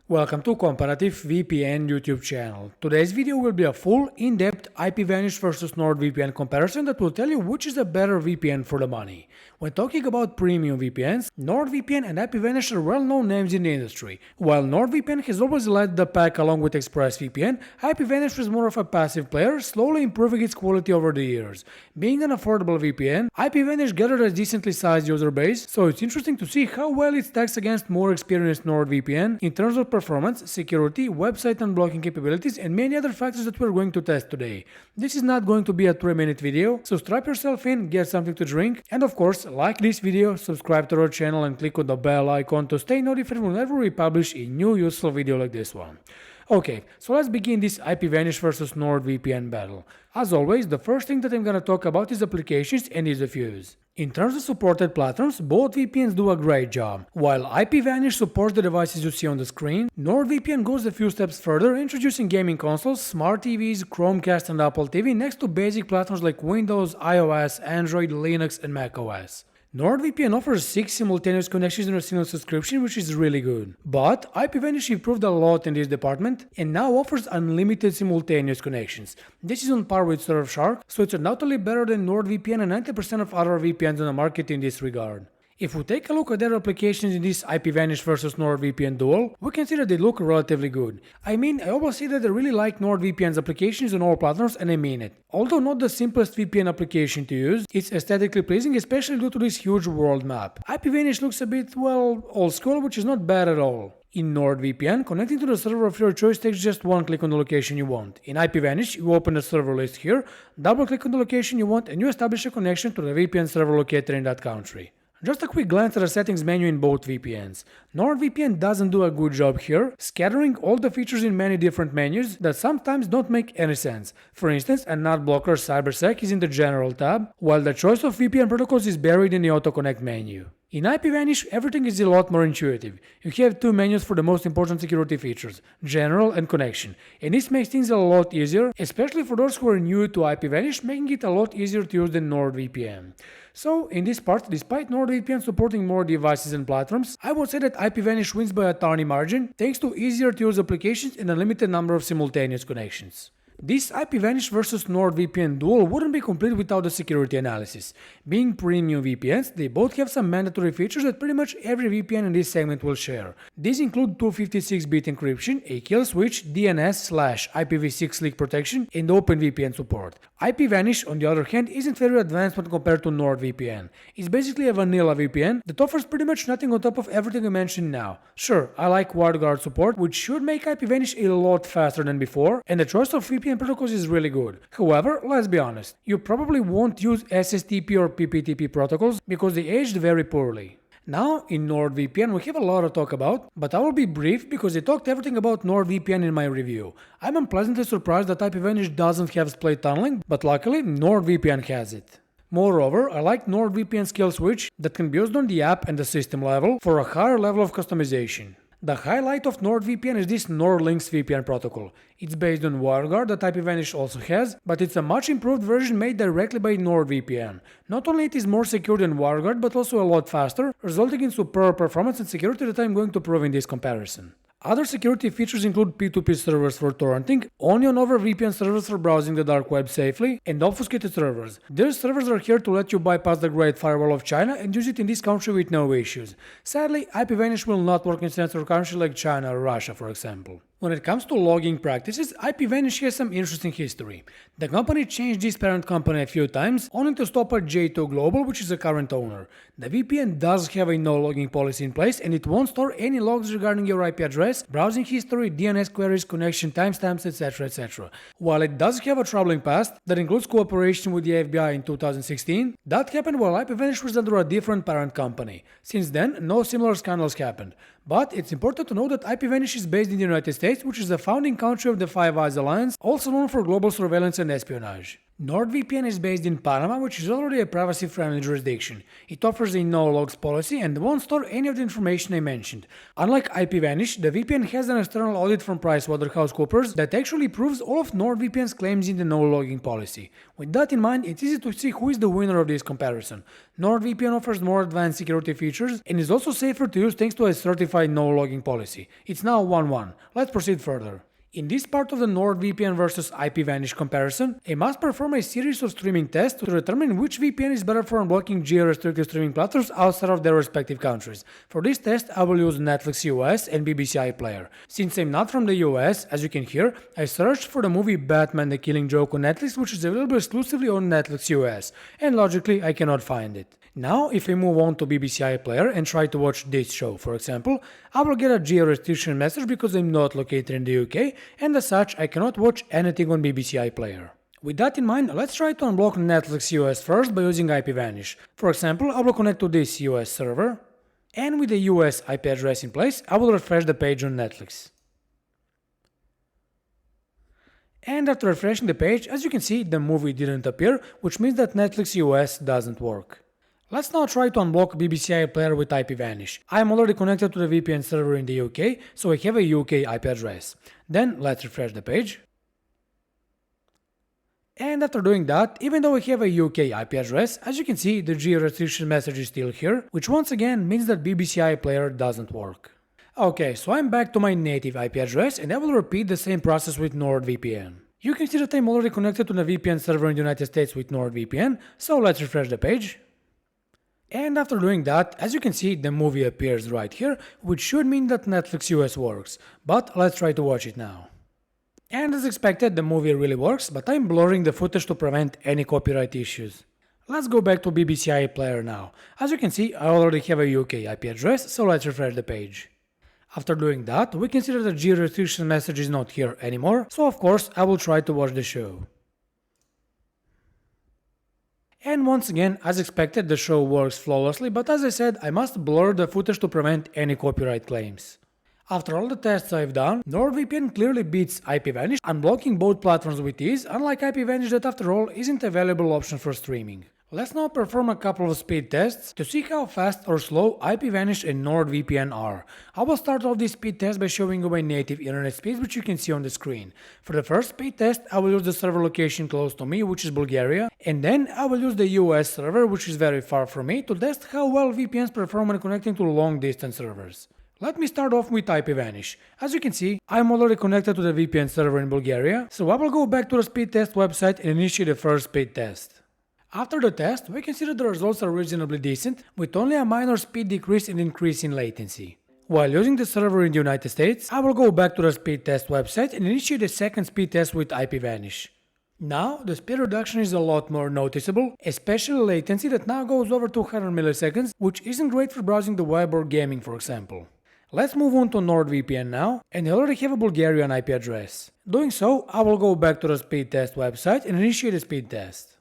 Welcome to Comparative VPN YouTube channel. Today's video will be a full, in-depth IPVanish versus NordVPN comparison that will tell you which is a better VPN for the money. When talking about premium VPNs, NordVPN and IPVanish are well-known names in the industry. While NordVPN has always led the pack along with ExpressVPN, IPVanish is more of a passive player, slowly improving its quality over the years. Being an affordable VPN, IPVanish gathered a decently sized user base, so it's interesting to see how well it stacks against more experienced NordVPN in terms of performance, security, website unblocking capabilities, and many other factors that we're going to test today. This is not going to be a 3-minute video, so strap yourself in, get something to drink, and of course, like this video, subscribe to our channel, and click on the bell icon to stay notified whenever we publish a new useful video like this one. Okay, so let's begin this IPVanish versus NordVPN battle. As always, the first thing that I'm gonna talk about is applications and ease of use. In terms of supported platforms, both VPNs do a great job. While IPVanish supports the devices you see on the screen, NordVPN goes a few steps further, introducing gaming consoles, smart TVs, Chromecast and Apple TV next to basic platforms like Windows, iOS, Android, Linux and macOS. NordVPN offers 6 simultaneous connections in a single subscription, which is really good. But IPVanish improved a lot in this department and now offers unlimited simultaneous connections. This is on par with Surfshark, so it's undoubtedly better than NordVPN and 90% of other VPNs on the market in this regard. If we take a look at their applications in this IPVanish versus NordVPN duel, we can see that they look relatively good. I mean, I always say that I really like NordVPN's applications on all platforms, and I mean it. Although not the simplest VPN application to use, it's aesthetically pleasing, especially due to this huge world map. IPVanish looks a bit, well, old school, which is not bad at all. In NordVPN, connecting to the server of your choice takes just one click on the location you want. In IPVanish, you open the server list here, double click on the location you want, and you establish a connection to the VPN server located in that country. Just a quick glance at the settings menu in both VPNs. NordVPN doesn't do a good job here, scattering all the features in many different menus that sometimes don't make any sense. For instance, a NAT blocker CyberSec is in the General tab, while the choice of VPN protocols is buried in the AutoConnect menu. In IPVanish, everything is a lot more intuitive. You have 2 menus for the most important security features, General and Connection, and this makes things a lot easier, especially for those who are new to IPVanish, making it a lot easier to use than NordVPN. So, in this part, despite NordVPN supporting more devices and platforms, I would say that IPVanish wins by a tiny margin, thanks to easier to use applications and a limited number of simultaneous connections. This IPVanish versus NordVPN duel wouldn't be complete without the security analysis. Being premium VPNs, they both have some mandatory features that pretty much every VPN in this segment will share. These include 256-bit encryption, a kill switch, DNS/IPv6 leak protection, and OpenVPN support. IPVanish, on the other hand, isn't very advanced when compared to NordVPN. It's basically a vanilla VPN that offers pretty much nothing on top of everything I mentioned now. Sure, I like WildGuard support, which should make IPVanish a lot faster than before, and the choice of VPN protocols is really good. However, let's be honest, you probably won't use SSTP or PPTP protocols because they aged very poorly. Now, in NordVPN we have a lot to talk about, but I will be brief because I talked everything about NordVPN in my review. I'm unpleasantly surprised that IPVanish doesn't have split tunneling, but luckily NordVPN has it. Moreover, I like NordVPN's kill switch that can be used on the app and the system level for a higher level of customization. The highlight of NordVPN is this NordLynx VPN protocol. It's based on WildGuard that IPVanish also has, but it's a much improved version made directly by NordVPN. Not only it is more secure than WildGuard, but also a lot faster, resulting in superb performance and security that I'm going to prove in this comparison. Other security features include P2P servers for torrenting, onion over VPN servers for browsing the dark web safely, and obfuscated servers. These servers are here to let you bypass the Great Firewall of China and use it in this country with no issues. Sadly, IPVanish will not work in sensitive countries like China or Russia, for example. When it comes to logging practices, IPVanish has some interesting history. The company changed its parent company a few times, only to stop at J2 Global, which is the current owner. The VPN does have a no-logging policy in place, and it won't store any logs regarding your IP address, browsing history, DNS queries, connection timestamps, etc. etc. While it does have a troubling past that includes cooperation with the FBI in 2016, that happened while IPVanish was under a different parent company. Since then, no similar scandals happened. But it's important to know that IPVanish is based in the United States, which is the founding country of the Five Eyes Alliance, also known for global surveillance and espionage. NordVPN is based in Panama, which is already a privacy-friendly jurisdiction. It offers a no-logs policy and won't store any of the information I mentioned. Unlike IPVanish, the VPN has an external audit from PricewaterhouseCoopers that actually proves all of NordVPN's claims in the no-logging policy. With that in mind, it's easy to see who is the winner of this comparison. NordVPN offers more advanced security features and is also safer to use thanks to a certified no-logging policy. It's now 1-1. Let's proceed further. In this part of the NordVPN versus IPVanish comparison, I must perform a series of streaming tests to determine which VPN is better for unblocking geo-restricted streaming platforms outside of their respective countries. For this test, I will use Netflix US and BBC iPlayer. Since I'm not from the US, as you can hear, I searched for the movie Batman the Killing Joke on Netflix, which is available exclusively on Netflix US, and logically I cannot find it. Now, if I move on to BBC iPlayer and try to watch this show, for example, I will get a geo-restriction message because I'm not located in the UK, and as such, I cannot watch anything on BBC iPlayer. With that in mind, let's try to unblock Netflix US first by using IPVanish. For example, I will connect to this US server, and with the US IP address in place, I will refresh the page on Netflix. And after refreshing the page, as you can see, the movie didn't appear, which means that Netflix US doesn't work. Let's now try to unblock BBC iPlayer with IPVanish. I am already connected to the VPN server in the UK, so I have a UK IP address. Then let's refresh the page. And after doing that, even though I have a UK IP address, as you can see, the geo-restriction message is still here, which once again means that BBC iPlayer doesn't work. Okay, so I'm back to my native IP address and I will repeat the same process with NordVPN. You can see that I'm already connected to the VPN server in the United States with NordVPN, so let's refresh the page. And after doing that, as you can see, the movie appears right here, which should mean that Netflix US works. But let's try to watch it now. And as expected, the movie really works, but I'm blurring the footage to prevent any copyright issues. Let's go back to BBC iPlayer now. As you can see, I already have a UK IP address, so let's refresh the page. After doing that, we can see that the geo-restriction message is not here anymore, so of course I will try to watch the show. And once again, as expected, the show works flawlessly, but as I said, I must blur the footage to prevent any copyright claims. After all the tests I've done, NordVPN clearly beats IPVanish, unblocking both platforms with ease, unlike IPVanish that after all isn't a valuable option for streaming. Let's now perform a couple of speed tests to see how fast or slow IPVanish and NordVPN are. I will start off this speed test by showing you my native internet speeds, which you can see on the screen. For the first speed test, I will use the server location close to me, which is Bulgaria, and then I will use the US server, which is very far from me, to test how well VPNs perform when connecting to long-distance servers. Let me start off with IPVanish. As you can see, I'm already connected to the VPN server in Bulgaria, so I will go back to the speed test website and initiate the first speed test. After the test, we can see that the results are reasonably decent, with only a minor speed decrease and increase in latency. While using the server in the United States, I will go back to the speed test website and initiate a second speed test with IPVanish. Now, the speed reduction is a lot more noticeable, especially latency that now goes over 200 milliseconds, which isn't great for browsing the web or gaming, for example. Let's move on to NordVPN now, and I already have a Bulgarian IP address. Doing so, I will go back to the speed test website and initiate a speed test.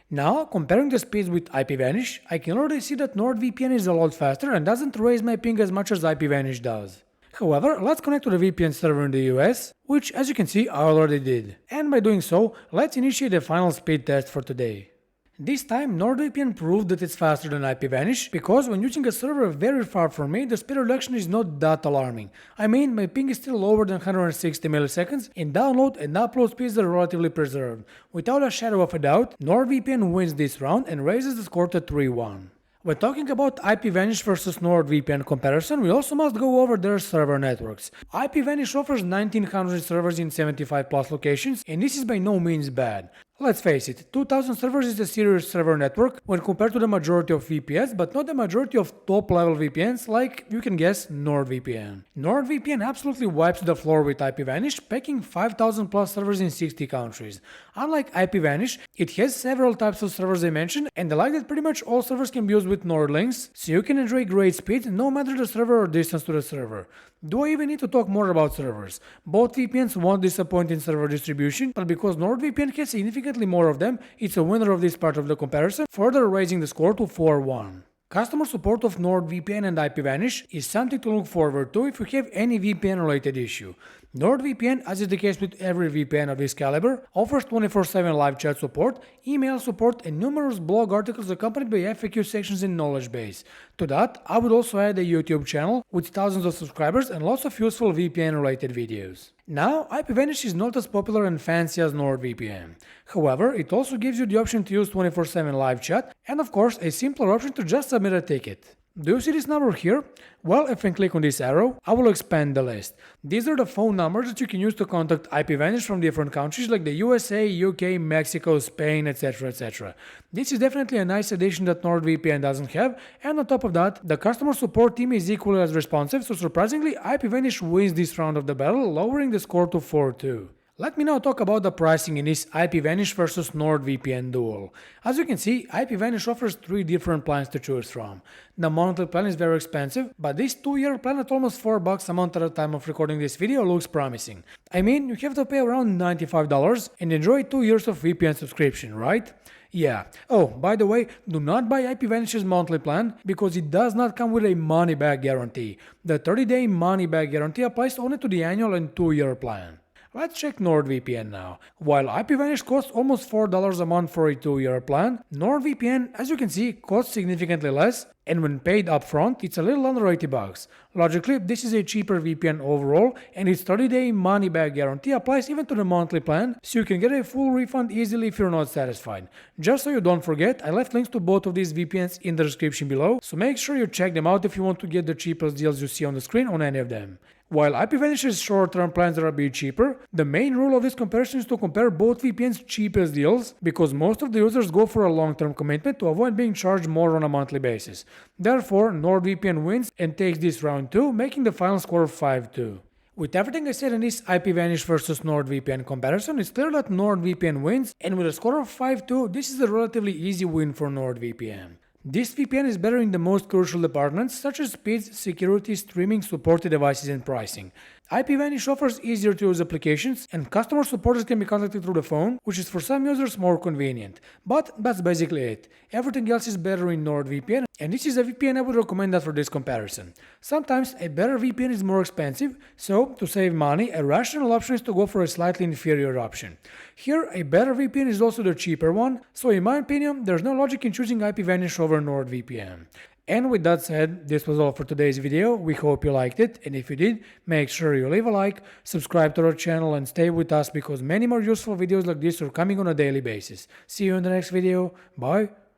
Now, comparing the speeds with IPVanish, I can already see that NordVPN is a lot faster and doesn't raise my ping as much as IPVanish does. However, let's connect to the VPN server in the US, which as you can see I already did. And by doing so, let's initiate the final speed test for today. This time, NordVPN proved that it's faster than IPVanish, because when using a server very far from me, the speed reduction is not that alarming. I mean, my ping is still lower than 160 milliseconds, and download and upload speeds are relatively preserved. Without a shadow of a doubt, NordVPN wins this round and raises the score to 3-1. When talking about IPVanish versus NordVPN comparison, we also must go over their server networks. IPVanish offers 1900 servers in 75 plus locations, and this is by no means bad. Let's face it, 2000 servers is a serious server network when compared to the majority of VPNs, but not the majority of top-level VPNs like, you can guess, NordVPN. NordVPN absolutely wipes the floor with IPVanish, packing 5000 plus servers in 60 countries. Unlike IPVanish, it has several types of servers I mentioned, and I like that pretty much all servers can be used with NordLinks, so you can enjoy great speed no matter the server or distance to the server. Do I even need to talk more about servers? Both VPNs won't disappoint in server distribution, but because NordVPN has significantly more of them, it's a winner of this part of the comparison, further raising the score to 4-1. Customer support of NordVPN and IPVanish is something to look forward to if you have any VPN related issue. NordVPN, as is the case with every VPN of this caliber, offers 24/7 live chat support, email support, and numerous blog articles accompanied by FAQ sections and knowledge base. To that, I would also add a YouTube channel with thousands of subscribers and lots of useful VPN-related videos. Now, IPVanish is not as popular and fancy as NordVPN. However, it also gives you the option to use 24/7 live chat and, of course, a simpler option to just submit a ticket. Do you see this number here? Well, if I click on this arrow, I will expand the list. These are the phone numbers that you can use to contact IPVanish from different countries like the USA, UK, Mexico, Spain, etc. etc. This is definitely a nice addition that NordVPN doesn't have, and on top of that, the customer support team is equally as responsive, so surprisingly, IPVanish wins this round of the battle, lowering the score to 4-2. Let me now talk about the pricing in this IPVanish versus NordVPN duel. As you can see, IPVanish offers 3 different plans to choose from. The monthly plan is very expensive, but this 2-year plan at almost $4 a month at the time of recording this video looks promising. I mean, you have to pay around $95 and enjoy 2 years of VPN subscription, right? Yeah. Oh, by the way, do not buy IPVanish's monthly plan because it does not come with a money-back guarantee. The 30-day money-back guarantee applies only to the annual and 2-year plan. Let's check NordVPN now. While IPVanish costs almost $4 a month for a 2-year plan, NordVPN, as you can see, costs significantly less, and when paid upfront, it's a little under $80. Logically, this is a cheaper VPN overall, and its 30-day money-back guarantee applies even to the monthly plan, so you can get a full refund easily if you're not satisfied. Just so you don't forget, I left links to both of these VPNs in the description below, so make sure you check them out if you want to get the cheapest deals you see on the screen on any of them. While IPVanish's short-term plans are a bit cheaper, the main rule of this comparison is to compare both VPN's cheapest deals, because most of the users go for a long-term commitment to avoid being charged more on a monthly basis. Therefore, NordVPN wins and takes this round too, making the final score 5-2. With everything I said in this IPVanish versus NordVPN comparison, it's clear that NordVPN wins, and with a score of 5-2, this is a relatively easy win for NordVPN. This VPN is better in the most crucial departments such as speeds, security, streaming, supported devices, and pricing. IPVanish offers easier to use applications, and customer supporters can be contacted through the phone, which is for some users more convenient. But that's basically it. Everything else is better in NordVPN, and this is a VPN I would recommend that for this comparison. Sometimes a better VPN is more expensive, so to save money, a rational option is to go for a slightly inferior option. Here, a better VPN is also the cheaper one, so in my opinion, there's no logic in choosing IPVanish over NordVPN. And with that said, this was all for today's video. We hope you liked it, and if you did, make sure you leave a like, subscribe to our channel, and stay with us because many more useful videos like this are coming on a daily basis. See you in the next video. Bye!